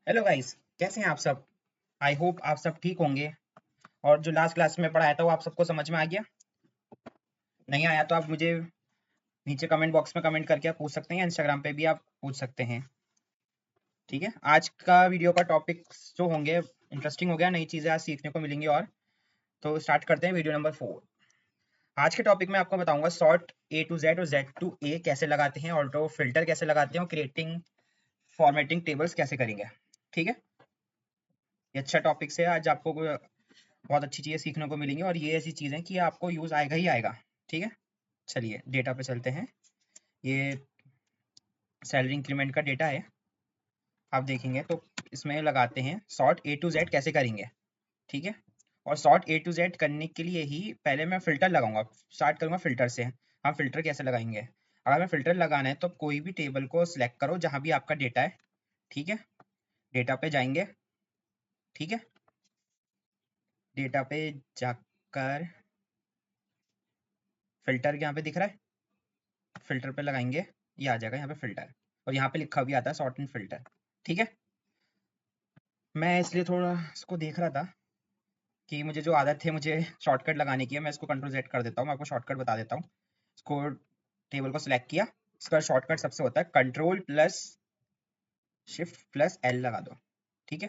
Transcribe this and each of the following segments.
Hello guys, कैसे हैं आप सब। आई होप आप सब ठीक होंगे। और जो लास्ट क्लास में पढ़ाया था वो आप सबको समझ में आ गया। नहीं आया तो आप मुझे नीचे कमेंट बॉक्स में कमेंट करके आप पूछ सकते हैं, इंस्टाग्राम पे भी आप पूछ सकते हैं। ठीक है, आज का वीडियो का टॉपिक जो होंगे इंटरेस्टिंग हो गया, नई चीज़ें आज सीखने को मिलेंगी। और तो स्टार्ट करते हैं वीडियो नंबर 4। आज के टॉपिक में आपको बताऊंगा सॉर्ट ए टू जेड और जेड टू ए कैसे लगाते हैं, ऑटो फिल्टर कैसे लगाते हैं और क्रिएटिंग फॉर्मेटिंग टेबल्स कैसे करेंगे। ठीक है, ये अच्छा टॉपिक से आज आपको बहुत अच्छी चीज़ें सीखने को मिलेंगी और ये ऐसी चीज़ें कि आपको यूज़ आएगा ही आएगा। ठीक है, चलिए डेटा पे चलते हैं। ये सैलरी इंक्रीमेंट का डेटा है, आप देखेंगे तो इसमें लगाते हैं सॉर्ट ए टू जेड कैसे करेंगे। ठीक है, और सॉर्ट ए टू जेड करने के लिए ही पहले मैं फ़िल्टर लगाऊंगा। स्टार्ट करूंगा फ़िल्टर से। हम फ़िल्टर कैसे लगाएंगे, अगर मैं फ़िल्टर लगाना है तो कोई भी टेबल को सिलेक्ट करो जहाँ भी आपका डेटा है। ठीक है, डेटा पे जाएंगे। ठीक है, डेटा पे जाकर फ़िल्टर यहाँ पे दिख रहा है, फ़िल्टर पे लगाएंगे, ये आ जाएगा यहाँ पे फ़िल्टर। और यहाँ पे लिखा भी आता है सॉर्ट एंड फ़िल्टर। ठीक है, मैं इसलिए थोड़ा इसको देख रहा था कि मुझे जो आदत है मुझे शॉर्टकट लगाने की है। मैं इसको कंट्रोल जेड कर देता हूँ, मैं आपको शॉर्टकट बता देता हूँ। इसको टेबल को सिलेक्ट किया, इसका शॉर्टकट सबसे होता है control plus shift plus L लगा दो। ठीक है,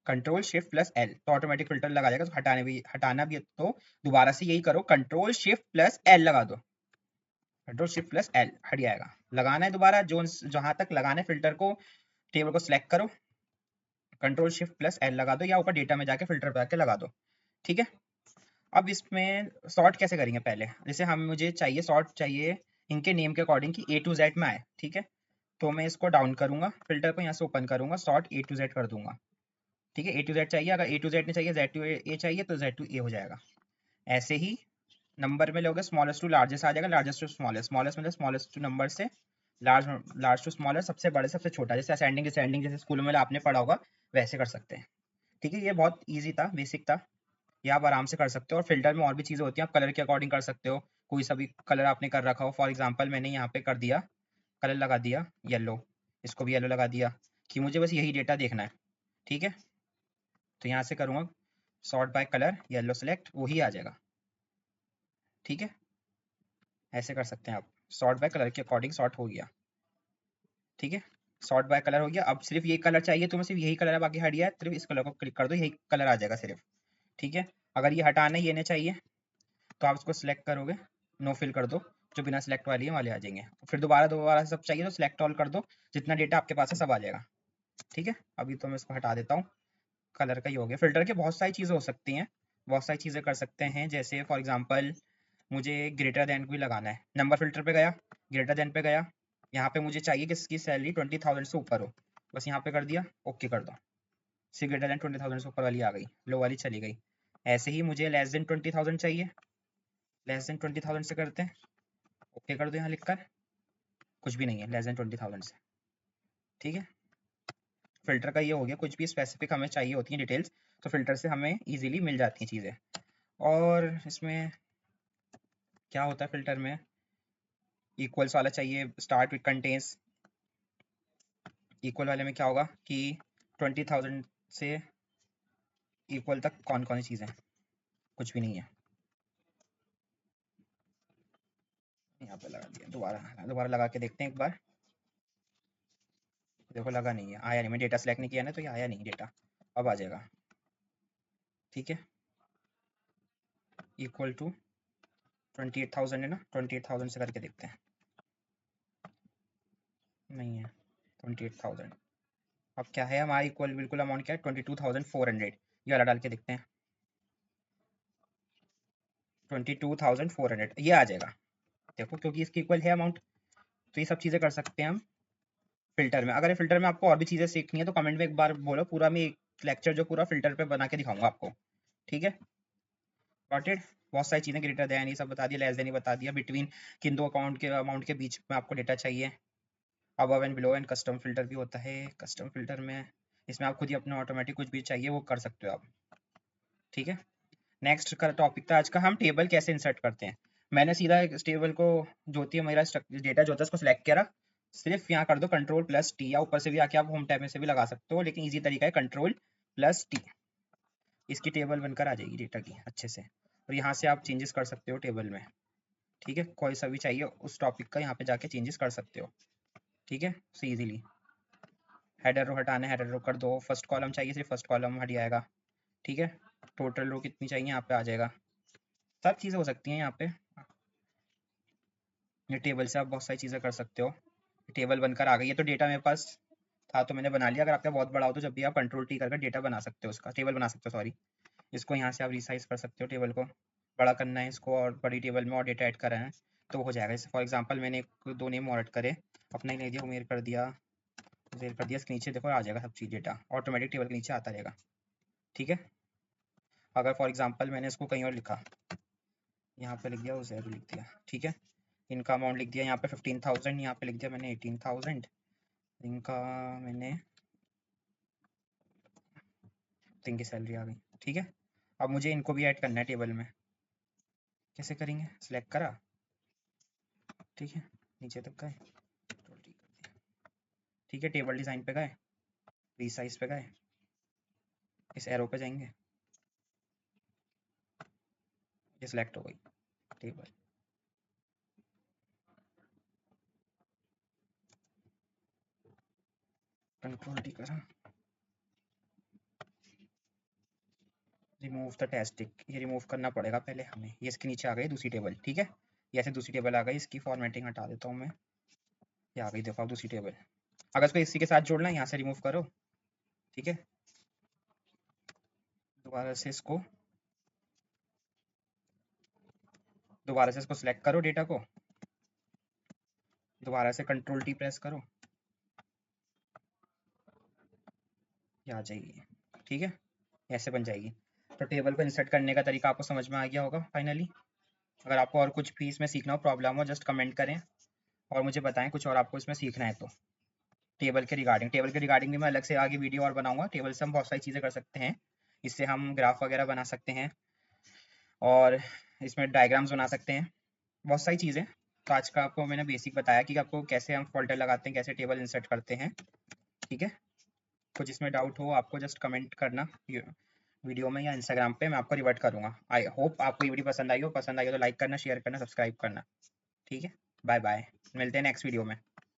कंट्रोल शिफ्ट प्लस एल तो ऑटोमेटिक फिल्टर लगा जाएगा। तो हटाना भी है तो दोबारा से यही करो, कंट्रोल शिफ्ट प्लस एल लगा दो। कंट्रोल शिफ्ट प्लस एल हट जाएगा। लगाना है दोबारा, जो जहां तक लगाना है फिल्टर को, टेबल को सिलेक्ट करो, कंट्रोल शिफ्ट प्लस एल लगा दो, या ऊपर डेटा में जाके फिल्टर पे आके लगा दो। ठीक है, अब इसमें सॉर्ट कैसे करेंगे। पहले जैसे हम मुझे चाहिए सॉर्ट चाहिए इनके नेम के अकॉर्डिंग कि ए टू जेड में आए। ठीक है, तो मैं इसको डाउन करूंगा, फिल्टर को यहाँ से ओपन करूंगा, सॉर्ट ए टू जेड कर दूंगा। ठीक है, ए टू जेड चाहिए, अगर ए टू जेड नहीं चाहिए जेड टू ए चाहिए तो जेड टू ए हो जाएगा। ऐसे ही नंबर में लोगे, स्मॉलेस्ट टू लार्जेस्ट आ जाएगा, लार्जेस्ट टू स्मॉलेस्ट, स्मॉलेस्ट मतलब स्मॉलेस्ट टू नंबर से लार्ज, लार्ज टू स्मॉलर, सबसे बड़े सबसे छोटा, जैसे असेंडिंग डिसेंडिंग जैसे स्कूल में आपने पढ़ा होगा वैसे कर सकते हैं। ठीक है, ये बहुत ईजी था, बेसिक था, ये आप आराम से कर सकते हो। और फिल्टर में और भी चीज़ें होती हैं, आप कलर के अकॉर्डिंग कर सकते हो। कोई सा भी कलर आपने कर रखा हो, फॉर एग्जांपल मैंने यहाँ पे कर दिया, कलर लगा दिया येलो, इसको भी येलो लगा दिया कि मुझे बस यही डेटा देखना है। ठीक है, तो यहाँ से करूँगा sort by colour, yellow select, वही आ जाएगा। ठीक है, ऐसे कर सकते हैं आप, सॉर्ट बाय कलर के अकॉर्डिंग सॉर्ट हो गया। ठीक है, सॉर्ट बाय कलर हो गया। अब सिर्फ ये कलर चाहिए, तुम्हें सिर्फ यही कलर है, बाकी हट गया है, सिर्फ इस कलर को क्लिक कर दो, यही कलर आ जाएगा सिर्फ। ठीक है, अगर ये हटाना है, ये नहीं चाहिए, तो आप इसको सिलेक्ट करोगे, नो फिल कर दो, जो बिना सिलेक्ट वाली है वाले आ जाएंगे। फिर दोबारा दोबारा से सब चाहिए तो सिलेक्ट ऑल कर दो, जितना डेटा आपके पास है सब आ जाएगा। ठीक है, अभी तो मैं इसको हटा देता हूँ, कलर का ही हो गया। फिल्टर के बहुत सारी चीज़ें हो सकती हैं, बहुत सारी चीज़ें कर सकते हैं। जैसे फॉर एग्जांपल मुझे ग्रेटर देन को भी लगाना है, नंबर फिल्टर पे गया, ग्रेटर देन पे गया, यहाँ पे मुझे चाहिए कि इसकी सैलरी 20,000 से ऊपर हो, बस यहाँ पे कर दिया, ओके कर दो, सी ग्रेटर देन 20,000 से ऊपर वाली आ गई, लो वाली चली गई। ऐसे ही मुझे लेस देन 20,000 चाहिए, लेस देन 20,000 से करते हैं, ओके कर दो यहाँ लिखकर, कुछ भी नहीं है लेस देन 20,000 से। ठीक है, फिल्टर का ये हो गया, कुछ भी स्पेसिफिक हमें चाहिए होती है डिटेल्स, तो फिल्टर से हमें इजीली मिल जाती हैं चीज़ें। और इसमें क्या होता है फिल्टर में, इक्वल्स वाला चाहिए, स्टार्ट विद कंटेन्स, इक्वल वाले में क्या होगा कि 20,000 से इक्वल तक कौन कौन सी चीज़ें, कुछ भी नहीं है। यहाँ पे लगा दिया, दोबारा दोबारा लगा के देखते हैं एक बार, देखो लगा नहीं है, आया नहीं, मैं डेटा सेलेक्ट नहीं किया ना तो ये आया नहीं डेटा, अब आ जाएगा। ठीक है, इक्वल टू 28,000 है ना, 28,000 से करके देखते हैं, नहीं है 28,000। अब क्या है हमारा इक्वल, बिल्कुल अमाउंट क्या है 22,400, ये वाला डाल के देखते हैं, 22,400 ये आ जाएगा। देखो क्योंकि इसकी इक्वल है अमाउंट, तो ये सब चीज़ें कर सकते हैं हम फिल्टर में। अगर ये फिल्टर में आपको और भी चीज़ें सीखनी है तो कमेंट में एक बार बोलो, पूरा मैं एक लेक्चर जो पूरा फिल्टर पे बना के दिखाऊंगा आपको। ठीक है, गॉट इट। बहुत सारी चीज़ें, ग्रेटर देन ये सब बता दिया, लेस देन ही बता दिया, बिटवीन किन दो अमाउंट के बीच में आपको डेटा चाहिए, above and below, and custom filter भी होता है। कस्टम फिल्टर में इसमें आप खुद ही अपने ऑटोमेटिक कुछ भी चाहिए वो कर सकते हो आप। ठीक है, नेक्स्ट का टॉपिक था आज का, हम टेबल कैसे इंसर्ट करते हैं। मैंने सीधा इस टेबल को जो होती है मेरा डेटा जो होता है उसको सिलेक्ट करा, सिर्फ यहाँ कर दो Ctrl+T, या ऊपर से भी आके आप होम टैब में से भी लगा सकते हो, लेकिन इजी तरीका है Ctrl+T। इसकी टेबल बनकर आ जाएगी डेटा की अच्छे से, और यहाँ से आप चेंजेस कर सकते हो टेबल में। ठीक है, कोई सा भी चाहिए उस टॉपिक का यहाँ पे जाके चेंजेस कर सकते हो। ठीक है, सो इजीली। हेडर रो हटाना है, हेडर रो कर दो। फर्स्ट कॉलम चाहिए, सिर्फ फर्स्ट कॉलम हट जाएगा। ठीक है, टोटल रो कितनी चाहिए यहाँ पे आ जाएगा। सब चीज़ें हो सकती हैं यहाँ पे। ये टेबल से आप बहुत सारी चीज़ें कर सकते हो। टेबल बनकर आ गई है, तो डेटा मेरे पास था तो मैंने बना लिया। अगर आपका बहुत बड़ा हो तो जब भी आप Ctrl+T करके डेटा बना सकते हो, उसका टेबल बना सकते हो, सॉरी। इसको यहाँ से आप रिसाइज कर सकते हो, टेबल को बड़ा करना है इसको, और बड़ी टेबल में और डेटा ऐड करना है तो हो जाएगा। जैसे फॉर एग्जांपल मैंने एक दो नेम और ऐड करे, अपना ही नहीं दिया, उमेर कर दिया, उजेर कर दिया, इसके नीचे देखो आ जाएगा सब चीज़, डेटा ऑटोमेटिक टेबल के नीचे आता रहेगा। ठीक है, अगर फॉर एग्जांपल मैंने इसको कहीं और लिखा, यहाँ पे लिख दिया, उजेर लिख दिया। ठीक है, इनका अमाउंट लिख दिया यहाँ पे 15,000, यहाँ पे लिख दिया मैंने 18,000, इनका मैंने इनकी सैलरी आ गई। ठीक है, अब मुझे इनको भी ऐड करना है टेबल में। कैसे करेंगे, सिलेक्ट करा, ठीक है, नीचे तक गए, ठीक है, टेबल डिज़ाइन पे गए, रीसाइज पे गए, इस एरो पे जाएंगे, ये सिलेक्ट हो गई टेबल। Ctrl+T करा, रिमूव द टेस्टिक, ये रिमूव करना पड़ेगा पहले हमें। ये इसके नीचे आ गई दूसरी टेबल। ठीक है, ये ऐसे दूसरी टेबल आ गई, इसकी फॉर्मेटिंग हटा देता हूँ मैं, ये आ गई, देखो आप दूसरी टेबल। अगर इसको इसी के साथ जोड़ना है, यहाँ से रिमूव करो। ठीक है, दोबारा से इसको सिलेक्ट करो डेटा को, दोबारा से Ctrl+T प्रेस करो, ये आ जाएगी। ठीक है, ऐसे बन जाएगी। तो टेबल को इंसर्ट करने का तरीका आपको समझ में आ गया होगा फाइनली। अगर आपको और कुछ भी इसमें सीखना हो, प्रॉब्लम हो, जस्ट कमेंट करें और मुझे बताएं कुछ और आपको इसमें सीखना है तो। टेबल के रिगार्डिंग भी मैं अलग से आगे वीडियो और बनाऊंगा। टेबल से हम बहुत सारी चीज़ें कर सकते हैं, इससे हम ग्राफ वगैरह बना सकते हैं, और इसमें डायग्राम्स बना सकते हैं, बहुत सारी चीज़ें। तो आज का आपको मैंने बेसिक बताया कि आपको कैसे हम फोल्डर लगाते हैं, कैसे टेबल इंसर्ट करते हैं। ठीक है, कुछ इसमें डाउट हो आपको जस्ट कमेंट करना वीडियो में या इंस्टाग्राम पे, मैं आपको रिवर्ट करूँगा। आई होप आपको ये वीडियो पसंद आई हो तो लाइक करना, शेयर करना, सब्सक्राइब करना। ठीक है, बाय बाय, मिलते हैं नेक्स्ट वीडियो में।